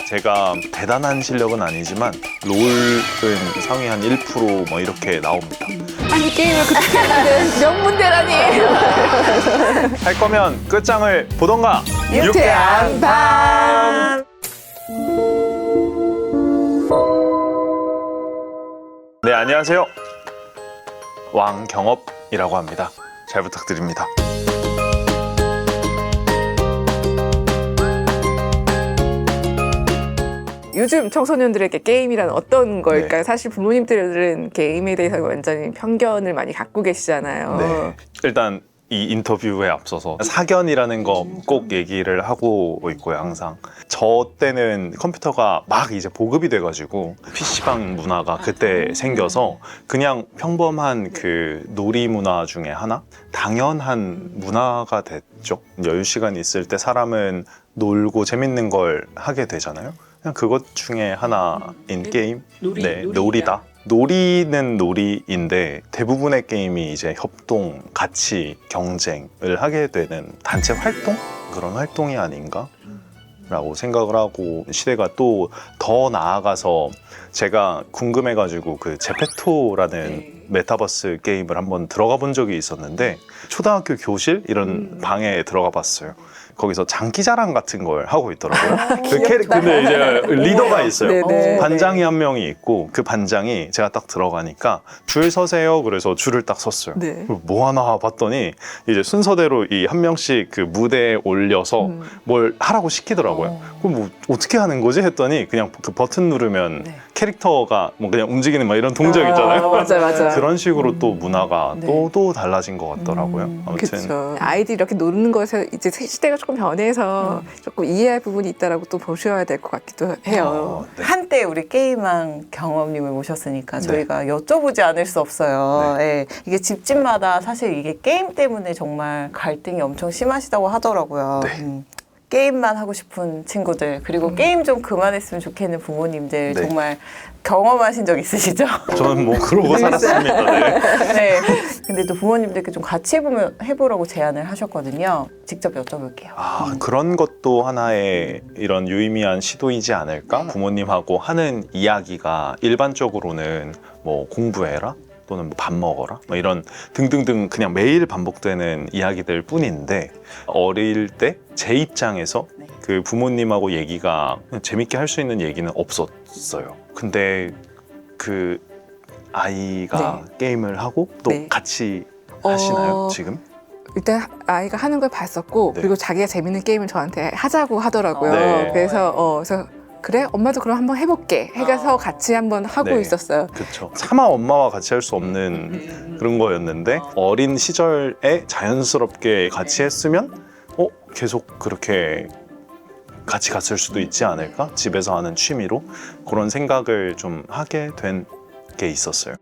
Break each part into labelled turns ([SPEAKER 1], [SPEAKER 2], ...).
[SPEAKER 1] 제가 대단한 실력은 아니지만 롤은 상위 한 1% 뭐 이렇게 나옵니다.
[SPEAKER 2] 아니 게임을 그렇게 하는데 명문대라니.
[SPEAKER 1] 할 거면 끝장을 보던가.
[SPEAKER 2] 유쾌한 밤.
[SPEAKER 1] 네, 안녕하세요. 왕경업이라고 합니다. 잘 부탁드립니다.
[SPEAKER 2] 요즘 청소년들에게 게임이란 어떤 걸까요?
[SPEAKER 1] 네.
[SPEAKER 2] 사실 부모님들은 게임에 대해서 완전히 편견을 많이 갖고 계시잖아요.
[SPEAKER 1] 네. 일단 이 인터뷰에 앞서서 사견이라는 거 꼭 얘기를 하고 있고요, 항상. 저 때는 컴퓨터가 막 이제 보급이 돼가지고 PC방 문화가 그때 생겨서 그냥 평범한 그 놀이 문화 중에 하나? 당연한 문화가 됐죠. 여유 시간이 있을 때 사람은 놀고 재밌는 걸 하게 되잖아요. 그냥 그것 중에 하나인 게임? 네, 놀이다. 놀이는 놀이인데 대부분의 게임이 이제 협동, 가치, 경쟁을 하게 되는 단체 활동? 그런 활동이 아닌가? 라고 생각을 하고 시대가 또 더 나아가서 제가 궁금해가지고 그 제페토라는 메타버스 게임을 한번 들어가 본 적이 있었는데 초등학교 교실 이런 방에 들어가 봤어요. 거기서 장기자랑 같은 걸 하고 있더라고요. 근데 이제 리더가 있어요.
[SPEAKER 2] 네네.
[SPEAKER 1] 반장이 한 명이 있고 그 반장이 제가 딱 들어가니까 줄 서세요. 그래서 줄을 딱 섰어요.
[SPEAKER 2] 네.
[SPEAKER 1] 뭐 하나 봤더니 이제 순서대로 이 한 명씩 그 무대에 올려서 뭘 하라고 시키더라고요. 그럼 뭐 어떻게 하는 거지 했더니 그냥 그 버튼 누르면 캐릭터가 뭐 그냥 움직이는 막 이런 동작 있잖아요.
[SPEAKER 2] 맞아.
[SPEAKER 1] 그런 식으로 또 문화가
[SPEAKER 2] 네.
[SPEAKER 1] 또 달라진 것 같더라고요. 아무튼
[SPEAKER 2] 그렇죠. 아이들이 이렇게 노는 것에 이제 시대가 조금 변해서 조금 이해할 부분이 있다라고 또 보셔야 될 것 같기도 해요.
[SPEAKER 1] 네.
[SPEAKER 3] 한때 우리 게임왕 경험님을 모셨으니까
[SPEAKER 1] 네.
[SPEAKER 3] 저희가 여쭤보지 않을 수 없어요. 예. 이게 집집마다 사실 이게 게임 때문에 정말 갈등이 엄청 심하시다고 하더라고요.
[SPEAKER 1] 네.
[SPEAKER 3] 게임만 하고 싶은 친구들 그리고 게임 좀 그만했으면 좋겠는 부모님들
[SPEAKER 1] 네.
[SPEAKER 3] 정말 경험하신 적 있으시죠?
[SPEAKER 1] 저는 뭐 그러고 살았습니다. 네.
[SPEAKER 3] 네. 근데 또 부모님들께 좀 같이 해보라고 제안을 하셨거든요. 직접 여쭤볼게요.
[SPEAKER 1] 그런 것도 하나의 이런 유의미한 시도이지 않을까? 부모님하고 하는 이야기가 일반적으로는 뭐 공부해라? 또는 뭐 밥 먹어라? 뭐 이런 등등등 그냥 매일 반복되는 이야기들 뿐인데 어릴 때 제 입장에서 그 부모님하고 얘기가 재밌게 할 수 있는 얘기는 없었어요. 근데 그 아이가 게임을 하고 또
[SPEAKER 2] 네.
[SPEAKER 1] 같이 하시나요, 지금?
[SPEAKER 2] 일단 아이가 하는 걸 봤었고
[SPEAKER 1] 네.
[SPEAKER 2] 그리고 자기가 재밌는 게임을 저한테 하자고 하더라고요.
[SPEAKER 1] 네.
[SPEAKER 2] 그래서 그래? 엄마도 그럼 한번 해볼게 해가서 같이 한번 하고
[SPEAKER 1] 네.
[SPEAKER 2] 있었어요.
[SPEAKER 1] 그렇죠. 차마 엄마와 같이 할 수 없는 그런 거였는데 어린 시절에 자연스럽게 같이 했으면 계속 그렇게 같이 갔을 수도 있지 않을까? 집에서 하는 취미로 그런 생각을 좀 하게 된 게 있었어요.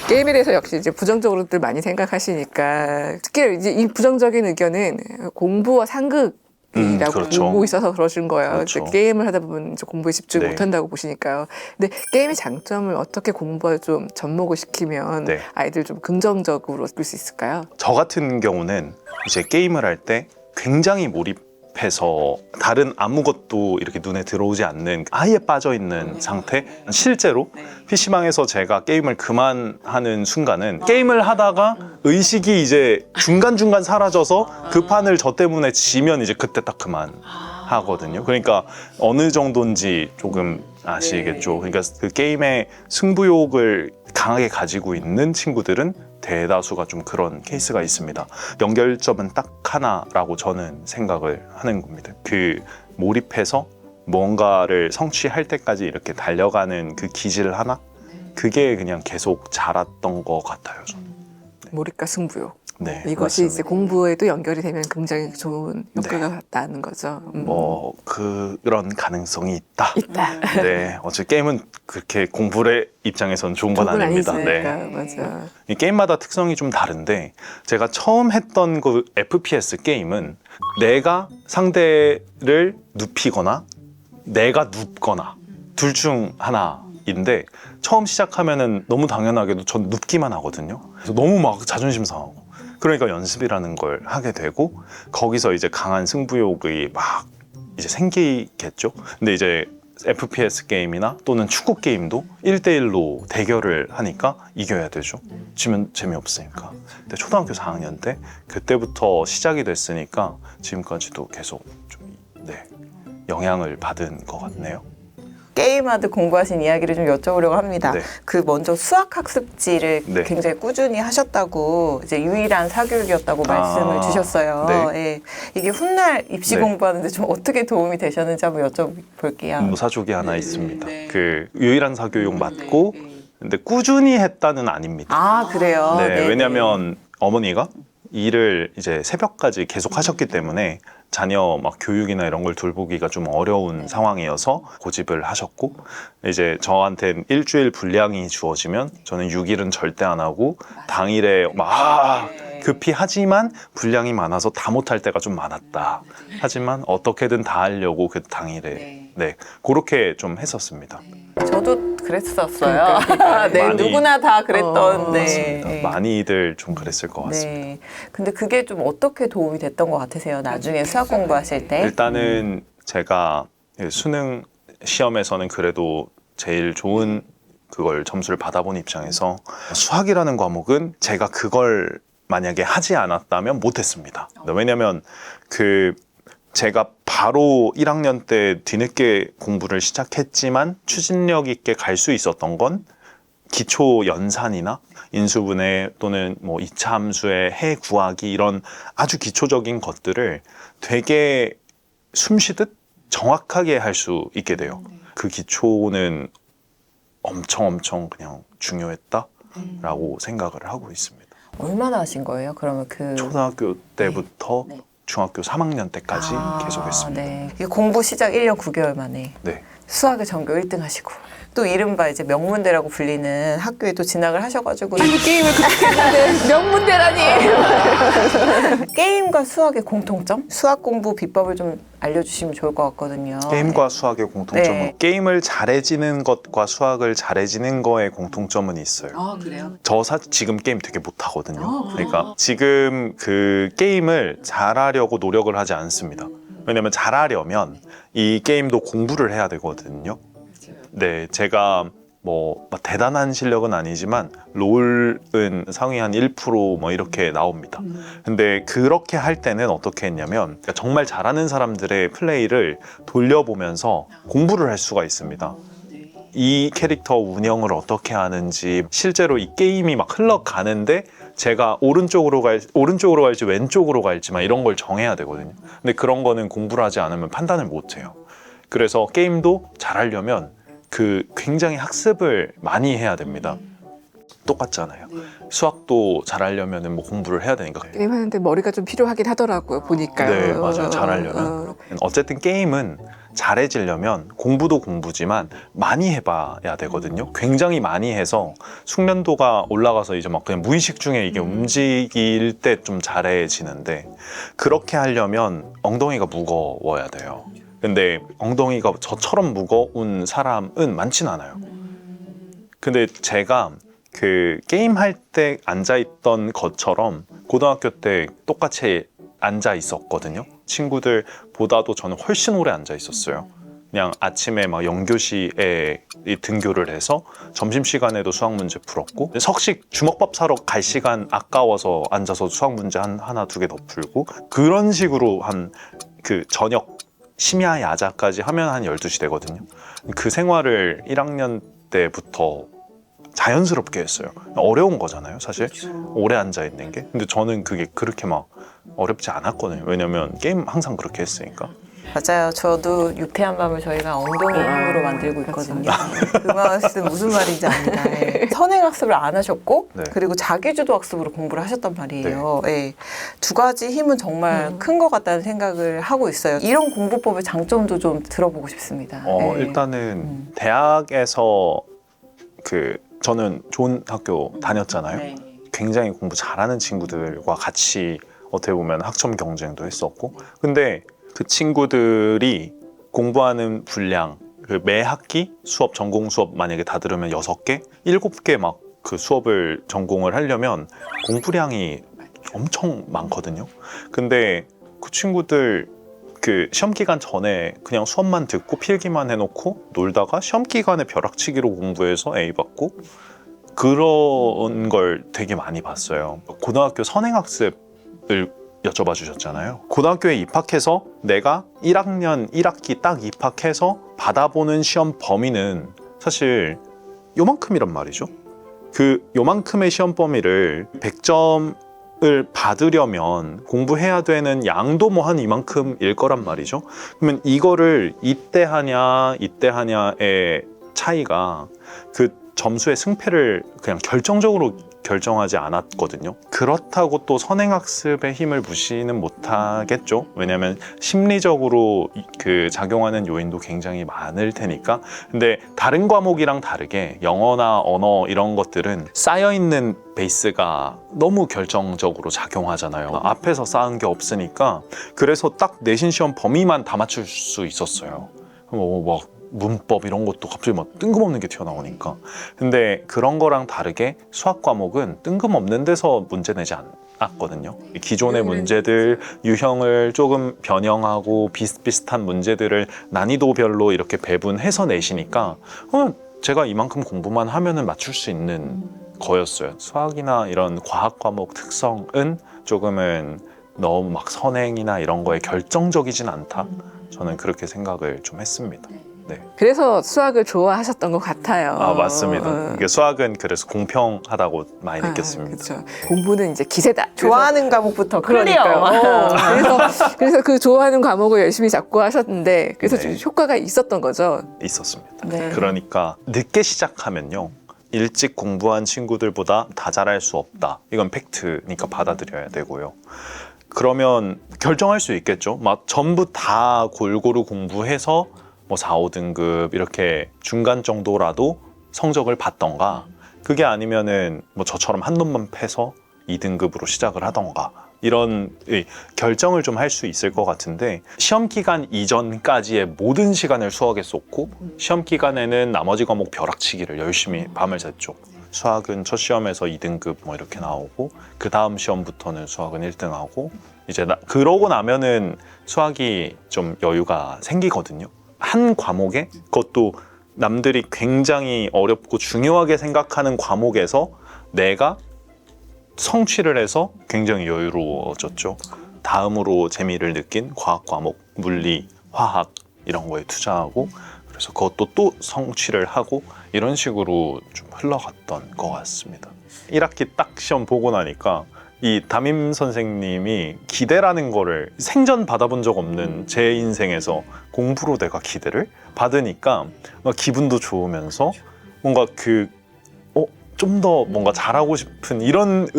[SPEAKER 2] 게임에 대해서 역시 이제 부정적으로들 많이 생각하시니까 특히 이제 이 부정적인 의견은 공부와 상극이라고
[SPEAKER 1] 그렇죠.
[SPEAKER 2] 보고 있어서 그러신 거예요.
[SPEAKER 1] 그렇죠.
[SPEAKER 2] 이제 게임을 하다 보면 이제 공부에 집중
[SPEAKER 1] 네.
[SPEAKER 2] 못한다고 보시니까요. 근데 게임의 장점을 어떻게 공부에 좀 접목을 시키면
[SPEAKER 1] 네.
[SPEAKER 2] 아이들 좀 긍정적으로 볼 수 있을까요?
[SPEAKER 1] 저 같은 경우는 이제 게임을 할 때 굉장히 몰입해서 다른 아무것도 이렇게 눈에 들어오지 않는 아예 빠져있는 상태. 실제로 PC방에서 제가 게임을 그만하는 순간은 게임을 하다가 의식이 이제 중간중간 사라져서 그 판을 저 때문에 지면 이제 그때 딱 그만하거든요. 그러니까 어느 정도인지 조금 아시겠죠. 그러니까 그 게임의 승부욕을 강하게 가지고 있는 친구들은 대다수가 좀 그런 케이스가 있습니다. 연결점은 딱 하나라고 저는 생각을 하는 겁니다. 그 몰입해서 뭔가를 성취할 때까지 이렇게 달려가는 그 기질 하나? 그게 그냥 계속 자랐던 것 같아요, 저는.
[SPEAKER 2] 몰입과 승부욕.
[SPEAKER 1] 네,
[SPEAKER 2] 이것이
[SPEAKER 1] 맞습니다.
[SPEAKER 2] 이제 공부에도 연결이 되면 굉장히 좋은 효과가 나는 거죠.
[SPEAKER 1] 뭐 그런 가능성이 있다.
[SPEAKER 2] 있다.
[SPEAKER 1] 네, 어차피 게임은 그렇게 공부의 입장에서는 좋은 건 아닙니다.
[SPEAKER 2] 아니니까
[SPEAKER 1] 네.
[SPEAKER 2] 맞아.
[SPEAKER 1] 이 게임마다 특성이 좀 다른데 제가 처음 했던 그 FPS 게임은 내가 상대를 눕히거나 내가 눕거나 둘 중 하나인데 처음 시작하면은 너무 당연하게도 전 눕기만 하거든요. 그래서 너무 막 자존심 상하고 그러니까 연습이라는 걸 하게 되고 거기서 이제 강한 승부욕이 막 이제 생기겠죠. 근데 이제 FPS 게임이나 또는 축구 게임도 1대1로 대결을 하니까 이겨야 되죠. 지면 재미없으니까. 근데 초등학교 4학년 때 그때부터 시작이 됐으니까 지금까지도 계속 좀 영향을 받은 것 같네요.
[SPEAKER 3] 게임하듯 공부하신 이야기를 좀 여쭤보려고 합니다.
[SPEAKER 1] 네.
[SPEAKER 3] 그 먼저 수학 학습지를
[SPEAKER 1] 네.
[SPEAKER 3] 굉장히 꾸준히 하셨다고 이제 유일한 사교육이었다고 말씀을 주셨어요.
[SPEAKER 1] 네.
[SPEAKER 3] 예. 이게 훗날 입시
[SPEAKER 1] 네.
[SPEAKER 3] 공부하는데 좀 어떻게 도움이 되셨는지 한번 여쭤볼게요.
[SPEAKER 1] 무사족이 하나 있습니다. 그 유일한 사교육 맞고 근데 꾸준히 했다는 아닙니다.
[SPEAKER 3] 아 그래요.
[SPEAKER 1] 네,
[SPEAKER 3] 네.
[SPEAKER 1] 왜냐하면 어머니가 일을 이제 새벽까지 계속 하셨기 때문에 자녀 막 교육이나 이런 걸 돌보기가 좀 어려운 상황이어서 고집을 하셨고 이제 저한테 일주일 분량이 주어지면 저는 6일은 절대 안 하고 당일에 막 급히 하지만 분량이 많아서 다 못할 때가 좀 많았다. 하지만 어떻게든 다 하려고 그 당일에 그렇게 좀 했었습니다.
[SPEAKER 3] 저도 그랬었어요. 네,
[SPEAKER 1] 많이-
[SPEAKER 3] 누구나 다 그랬던. 네.
[SPEAKER 1] 맞습니다.
[SPEAKER 3] 네.
[SPEAKER 1] 많이들 좀 그랬을 것 같습니다.
[SPEAKER 3] 네. 근데 그게 좀 어떻게 도움이 됐던 것 같으세요? 나중에 수학 공부하실 때?
[SPEAKER 1] 일단은 제가 수능 시험에서는 그래도 제일 좋은 그걸 점수를 받아본 입장에서 수학이라는 과목은 제가 그걸 만약에 하지 않았다면 못했습니다. 왜냐면 제가 바로 1학년 때 뒤늦게 공부를 시작했지만 추진력 있게 갈 수 있었던 건 기초 연산이나 인수분해 또는 뭐 이차함수의 해 구하기 이런 아주 기초적인 것들을 되게 숨쉬듯 정확하게 할 수 있게 돼요. 그 기초는 엄청 그냥 중요했다라고 생각을 하고 있습니다.
[SPEAKER 3] 얼마나 하신 거예요? 그러면 그
[SPEAKER 1] 초등학교 때부터 중학교 3학년 때까지 계속했습니다.
[SPEAKER 3] 네. 이게 공부 시작 1년 9개월 만에
[SPEAKER 1] 네.
[SPEAKER 3] 수학의 전교 1등 하시고 또 이른바 이제 명문대라고 불리는 학교에 또 진학을 하셔가지고
[SPEAKER 2] 아니 게임을 그렇게 했는데 명문대라니.
[SPEAKER 3] 게임과 수학의 공통점? 수학 공부 비법을 좀 알려주시면 좋을 것 같거든요.
[SPEAKER 1] 게임과 수학의 공통점은
[SPEAKER 3] 네.
[SPEAKER 1] 게임을 잘해지는 것과 수학을 잘해지는 거의 공통점은 있어요.
[SPEAKER 2] 아 그래요?
[SPEAKER 1] 저 지금 게임 되게 못하거든요. 그러니까 지금 그 게임을 잘하려고 노력을 하지 않습니다. 왜냐면 잘하려면 이 게임도 공부를 해야 되거든요. 네, 제가 뭐 대단한 실력은 아니지만 롤은 상위 한 1% 뭐 이렇게 나옵니다. 근데 그렇게 할 때는 어떻게 했냐면 그러니까 정말 잘하는 사람들의 플레이를 돌려보면서 공부를 할 수가 있습니다. 이 캐릭터 운영을 어떻게 하는지 실제로 이 게임이 막 흘러가는데 제가 오른쪽으로 갈지 왼쪽으로 갈지 막 이런 걸 정해야 되거든요. 근데 그런 거는 공부를 하지 않으면 판단을 못 해요. 그래서 게임도 잘하려면 굉장히 학습을 많이 해야 됩니다. 똑같잖아요. 수학도 잘하려면 뭐 공부를 해야 되니까.
[SPEAKER 2] 게임 하는데 머리가 좀 필요하긴 하더라고요. 보니까.
[SPEAKER 1] 네, 맞아요. 잘하려면. 어쨌든 게임은 잘해지려면 공부도 공부지만 많이 해봐야 되거든요. 굉장히 많이 해서 숙련도가 올라가서 이제 막 그냥 무의식 중에 이게 움직일 때 좀 잘해지는데 그렇게 하려면 엉덩이가 무거워야 돼요. 근데 엉덩이가 저처럼 무거운 사람은 많진 않아요. 근데 제가 게임 할 때 앉아있던 것처럼 고등학교 때 똑같이 앉아 있었거든요. 친구들보다도 저는 훨씬 오래 앉아 있었어요. 그냥 아침에 막 영교시에 등교를 해서 점심시간에도 수학 문제 풀었고 석식 주먹밥 사러 갈 시간 아까워서 앉아서 수학 문제 하나 두 개 더 풀고 그런 식으로 저녁 심야 야자까지 하면 한 12시 되거든요. 그 생활을 1학년 때부터 자연스럽게 했어요. 어려운 거잖아요, 사실. 오래 앉아 있는 게. 근데 저는 그게 그렇게 막 어렵지 않았거든요. 왜냐면 게임 항상 그렇게 했으니까.
[SPEAKER 3] 맞아요. 저도 유쾌한 밤을 저희가 엉덩이 힘으로 만들고 있거든요. 그 말씀 무슨 말인지 압니다. 예. 선행학습을 안 하셨고
[SPEAKER 1] 네.
[SPEAKER 3] 그리고 자기주도 학습으로 공부를 하셨단 말이에요. 예. 두 가지 힘은 정말 큰 것 같다는 생각을 하고 있어요. 이런 공부법의 장점도 좀 들어보고 싶습니다. 예.
[SPEAKER 1] 일단은 대학에서 저는 좋은 학교 다녔잖아요. 굉장히 공부 잘하는 친구들과 같이 어떻게 보면 학점 경쟁도 했었고 근데 그 친구들이 공부하는 분량 매 학기 수업 전공 수업 만약에 다 들으면 6개, 7개 막 그 수업을 전공을 하려면 공부량이 엄청 많거든요. 근데 그 친구들 그 시험 기간 전에 그냥 수업만 듣고 필기만 해놓고 놀다가 시험 기간에 벼락치기로 공부해서 A 받고 그런 걸 되게 많이 봤어요. 고등학교 선행학습을 여쭤봐 주셨잖아요. 고등학교에 입학해서 내가 1학년 1학기 딱 입학해서 받아보는 시험 범위는 사실 요만큼이란 말이죠. 그 요만큼의 시험 범위를 100점을 받으려면 공부해야 되는 양도 뭐 한 이만큼일 거란 말이죠. 그러면 이거를 이때 하냐의 차이가 그 점수의 승패를 그냥 결정적으로 결정하지 않았거든요. 그렇다고 또 선행학습의 힘을 무시는 못하겠죠. 왜냐하면 심리적으로 그 작용하는 요인도 굉장히 많을 테니까. 근데 다른 과목이랑 다르게 영어나 언어 이런 것들은 쌓여있는 베이스가 너무 결정적으로 작용하잖아요. 앞에서 쌓은 게 없으니까. 그래서 딱 내신 시험 범위만 다 맞출 수 있었어요. 막 문법 이런 것도 갑자기 막 뜬금없는 게 튀어나오니까. 근데 그런 거랑 다르게 수학 과목은 뜬금없는 데서 문제 내지 않았거든요. 기존의 문제들, 유형을 조금 변형하고 비슷비슷한 문제들을 난이도별로 이렇게 배분해서 내시니까 제가 이만큼 공부만 하면은 맞출 수 있는 거였어요. 수학이나 이런 과학 과목 특성은 조금은 너무 막 선행이나 이런 거에 결정적이진 않다. 저는 그렇게 생각을 좀 했습니다. 네.
[SPEAKER 2] 그래서 수학을 좋아하셨던 것 같아요.
[SPEAKER 1] 맞습니다. 이게 수학은 그래서 공평하다고 많이 느꼈습니다.
[SPEAKER 2] 그렇죠. 공부는 이제 기세다.
[SPEAKER 3] 좋아하는 과목부터
[SPEAKER 2] 그러니까요.
[SPEAKER 3] 클리어.
[SPEAKER 2] 그래서 그 좋아하는 과목을 열심히 잡고 하셨는데 그래서 좀
[SPEAKER 1] 네.
[SPEAKER 2] 효과가 있었던 거죠.
[SPEAKER 1] 있었습니다.
[SPEAKER 2] 네.
[SPEAKER 1] 그러니까 늦게 시작하면요. 일찍 공부한 친구들보다 다 잘할 수 없다. 이건 팩트니까 받아들여야 되고요. 그러면 결정할 수 있겠죠. 막 전부 다 골고루 공부해서 뭐 4, 5등급 이렇게 중간 정도라도 성적을 받던가, 그게 아니면은 뭐 저처럼 한 놈만 패서 2등급으로 시작을 하던가, 이런 결정을 좀 할 수 있을 것 같은데, 시험 기간 이전까지의 모든 시간을 수학에 쏟고 시험 기간에는 나머지 과목 벼락치기를 열심히 밤을 샜죠. 수학은 첫 시험에서 2등급 뭐 이렇게 나오고 그 다음 시험부터는 수학은 1등하고 이제 그러고 나면은 수학이 좀 여유가 생기거든요. 한 과목에, 그것도 남들이 굉장히 어렵고 중요하게 생각하는 과목에서 내가 성취를 해서 굉장히 여유로워졌죠. 다음으로 재미를 느낀 과학 과목, 물리, 화학 이런 거에 투자하고, 그래서 그것도 또 성취를 하고 이런 식으로 좀 흘러갔던 것 같습니다. 1학기 딱 시험 보고 나니까 이 담임 선생님이 기대라는 거를 생전 받아본 적 없는 제 인생에서 공부로 내가 기대를 받으니까 기분도 좋으면서 뭔가 좀 더 뭔가 잘하고 싶은 이런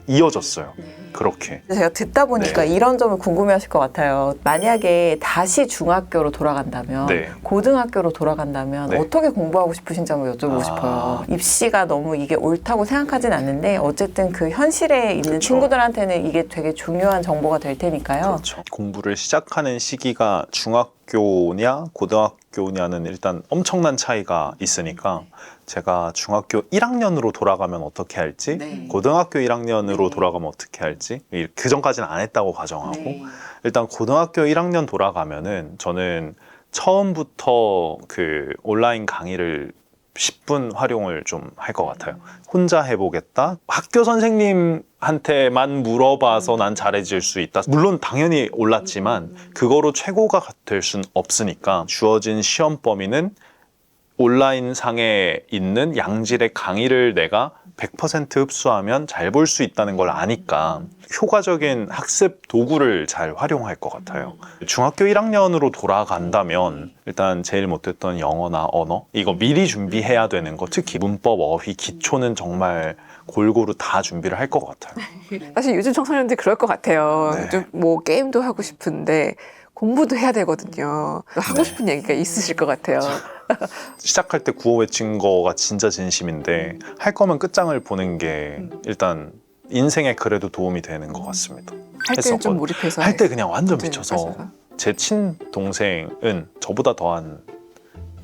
[SPEAKER 1] 이어졌어요. 그렇게.
[SPEAKER 3] 제가 듣다 보니까
[SPEAKER 1] 네.
[SPEAKER 3] 이런 점을 궁금해하실 것 같아요. 만약에 다시 중학교로 돌아간다면,
[SPEAKER 1] 네.
[SPEAKER 3] 고등학교로 돌아간다면
[SPEAKER 1] 네.
[SPEAKER 3] 어떻게 공부하고 싶으신지 한번 여쭤보고 싶어요. 입시가 너무 이게 옳다고 생각하진 않는데 어쨌든 그 현실에 있는
[SPEAKER 1] 그쵸.
[SPEAKER 3] 친구들한테는 이게 되게 중요한 정보가 될 테니까요.
[SPEAKER 1] 그렇죠. 공부를 시작하는 시기가 중학교냐 고등학교냐는 일단 엄청난 차이가 있으니까, 제가 중학교 1학년으로 돌아가면 어떻게 할지, 고등학교 1학년으로 돌아가면 어떻게 할지, 그 전까지는 안 했다고 가정하고, 일단 고등학교 1학년 돌아가면은 저는 처음부터 그 온라인 강의를 10분 활용을 좀 할 것 같아요. 혼자 해보겠다. 학교 선생님한테만 물어봐서 난 잘해질 수 있다. 물론 당연히 올랐지만 그거로 최고가 될 순 없으니까 주어진 시험 범위는 온라인 상에 있는 양질의 강의를 내가 100% 흡수하면 잘 볼 수 있다는 걸 아니까 효과적인 학습 도구를 잘 활용할 것 같아요. 중학교 1학년으로 돌아간다면 일단 제일 못했던 영어나 언어, 이거 미리 준비해야 되는 거, 특히 문법, 어휘, 기초는 정말 골고루 다 준비를 할 것 같아요.
[SPEAKER 2] 사실 요즘 청소년들 그럴 것 같아요.
[SPEAKER 1] 네.
[SPEAKER 2] 좀 뭐 게임도 하고 싶은데 공부도 해야 되거든요. 하고 싶은 얘기가 있으실 것 같아요.
[SPEAKER 1] 시작할 때 구호 외친 거가 진짜 진심인데 할 거면 끝장을 보는 게 일단 인생에 그래도 도움이 되는 것 같습니다.
[SPEAKER 2] 할 때는 좀 몰입해서
[SPEAKER 1] 할 때 그냥 완전
[SPEAKER 2] 네,
[SPEAKER 1] 미쳐서.
[SPEAKER 2] 맞아요.
[SPEAKER 1] 제 친동생은 저보다 더한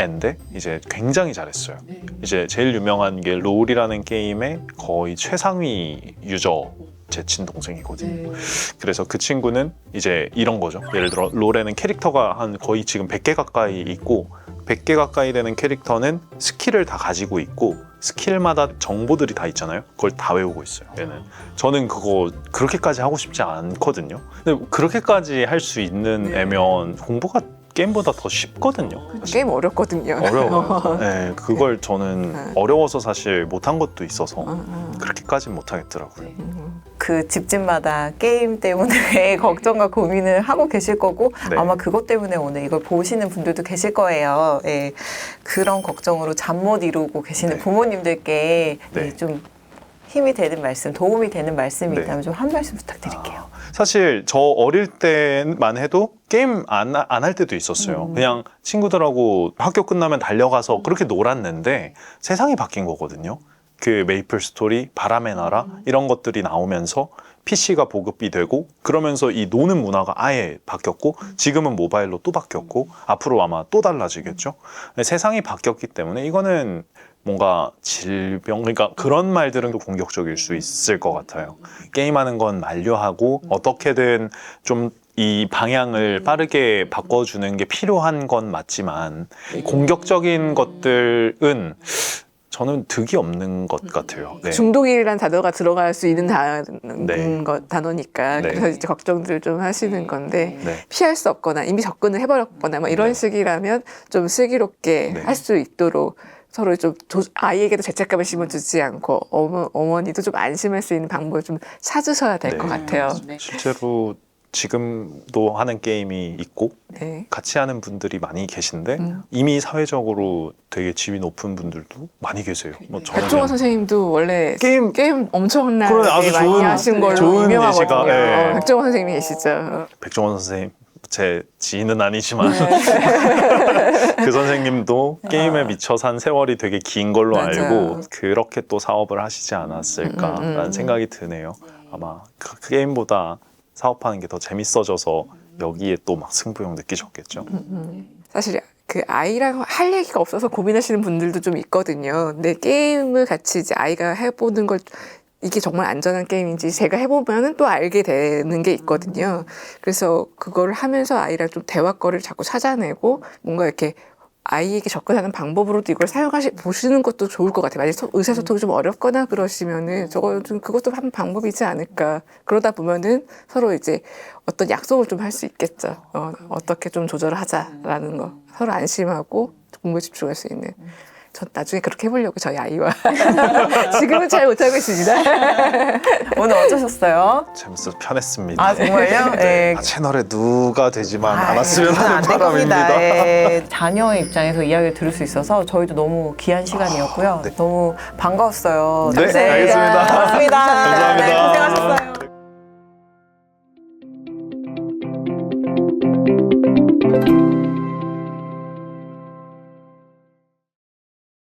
[SPEAKER 1] 애인데 이제 굉장히 잘했어요. 이제 제일 유명한 게 롤이라는 게임의 거의 최상위 유저 제 친동생이거든요. 그래서 그 친구는 이제 이런 거죠. 예를 들어 롤에는 캐릭터가 한 거의 지금 100개 가까이 있고 100개 가까이 되는 캐릭터는 스킬을 다 가지고 있고 스킬마다 정보들이 다 있잖아요. 그걸 다 외우고 있어요. 얘는. 저는 그거 그렇게까지 하고 싶지 않거든요. 근데 그렇게까지 할 수 있는 애면 공부가 게임보다 더 쉽거든요.
[SPEAKER 2] 게임 어렵거든요.
[SPEAKER 1] 어려워요. 네, 그걸 저는 어려워서 사실 못한 것도 있어서 그렇게까지는 못하겠더라고요.
[SPEAKER 3] 그 집집마다 게임 때문에 걱정과 고민을 하고 계실 거고
[SPEAKER 1] 네.
[SPEAKER 3] 아마 그것 때문에 오늘 이걸 보시는 분들도 계실 거예요. 예. 그런 걱정으로 잠 못 이루고 계시는
[SPEAKER 1] 네.
[SPEAKER 3] 부모님들께
[SPEAKER 1] 네.
[SPEAKER 3] 예, 좀 힘이 되는 말씀, 도움이 되는 말씀이
[SPEAKER 1] 네.
[SPEAKER 3] 있다면 좀 한 말씀 부탁드릴게요.
[SPEAKER 1] 사실 저 어릴 때만 해도 게임 안 할 때도 있었어요. 그냥 친구들하고 학교 끝나면 달려가서 그렇게 놀았는데 세상이 바뀐 거거든요. 그 메이플 스토리, 바람의 나라 이런 것들이 나오면서 PC가 보급이 되고 그러면서 이 노는 문화가 아예 바뀌었고 지금은 모바일로 또 바뀌었고 앞으로 아마 또 달라지겠죠. 세상이 바뀌었기 때문에 이거는 뭔가 질병, 그러니까 그런 말들은 또 공격적일 수 있을 것 같아요. 게임하는 건 만료하고 어떻게든 좀 이 방향을 빠르게 바꿔주는 게 필요한 건 맞지만 공격적인 것들은 저는 득이 없는 것 같아요. 네.
[SPEAKER 2] 중독이라는 단어가 들어갈 수 있는
[SPEAKER 1] 네.
[SPEAKER 2] 단어니까
[SPEAKER 1] 네.
[SPEAKER 2] 그래서 이제 걱정들 좀 하시는 건데
[SPEAKER 1] 네.
[SPEAKER 2] 피할 수 없거나 이미 접근을 해버렸거나 뭐 이런
[SPEAKER 1] 네.
[SPEAKER 2] 식이라면 좀 슬기롭게
[SPEAKER 1] 네.
[SPEAKER 2] 할 수 있도록 서로 좀 아이에게도 죄책감을 심어주지 않고 어머니도 좀 안심할 수 있는 방법을 좀 찾으셔야 될 것
[SPEAKER 1] 네.
[SPEAKER 2] 같아요.
[SPEAKER 1] 실제로 지금도 하는 게임이 있고
[SPEAKER 2] 네.
[SPEAKER 1] 같이 하는 분들이 많이 계신데 이미 사회적으로 되게 지위 높은 분들도 많이 계세요. 뭐 저는
[SPEAKER 2] 백종원
[SPEAKER 1] 그냥
[SPEAKER 2] 선생님도 원래
[SPEAKER 1] 게임
[SPEAKER 2] 엄청나게
[SPEAKER 1] 그래, 아주
[SPEAKER 2] 많이
[SPEAKER 1] 좋은-
[SPEAKER 2] 하신 걸로
[SPEAKER 1] 좋은
[SPEAKER 2] 유명하거든요.
[SPEAKER 1] 예시가, 예.
[SPEAKER 2] 백종원 선생님이 계시죠.
[SPEAKER 1] 백종원 선생님 제 지인은 아니지만 그 선생님도 게임에 미쳐 산 세월이 되게 긴 걸로
[SPEAKER 2] 맞아요.
[SPEAKER 1] 알고 그렇게 또 사업을 하시지 않았을까라는 생각이 드네요. 아마 그 게임보다 사업하는 게 더 재밌어져서 여기에 또 막 승부욕 느끼셨겠죠.
[SPEAKER 2] 사실 그 아이랑 할 얘기가 없어서 고민하시는 분들도 좀 있거든요. 근데 게임을 같이 이제 아이가 해보는 걸 이게 정말 안전한 게임인지 제가 해보면은 또 알게 되는 게 있거든요. 그래서 그걸 하면서 아이랑 좀 대화거리를 자꾸 찾아내고 뭔가 이렇게 아이에게 접근하는 방법으로도 이걸 보시는 것도 좋을 것 같아요. 만약 의사소통이 좀 어렵거나 그러시면은 저거 좀 그것도 한 방법이지 않을까. 그러다 보면은 서로 이제 어떤 약속을 좀 할 수 있겠죠. 어떻게 좀 조절을 하자라는 거. 서로 안심하고 공부에 집중할 수 있는. 전 나중에 그렇게 해보려고 저희 아이와. 지금은 잘 못하고 있습니다.
[SPEAKER 3] 오늘 어떠셨어요?
[SPEAKER 1] 재밌어서 편했습니다.
[SPEAKER 3] 아 정말요?
[SPEAKER 1] 네. 채널에 누가 되지만 않았으면
[SPEAKER 3] 저는
[SPEAKER 1] 하는
[SPEAKER 3] 안될
[SPEAKER 1] 바람입니다.
[SPEAKER 3] 겁니다. 예, 자녀의 입장에서 이야기를 들을 수 있어서 저희도 너무 귀한 시간이었고요.
[SPEAKER 1] 네.
[SPEAKER 3] 너무 반가웠어요.
[SPEAKER 1] 네, 알겠습니다.
[SPEAKER 3] 고맙습니다.
[SPEAKER 1] 감사합니다.
[SPEAKER 3] 네, 고생하셨어요.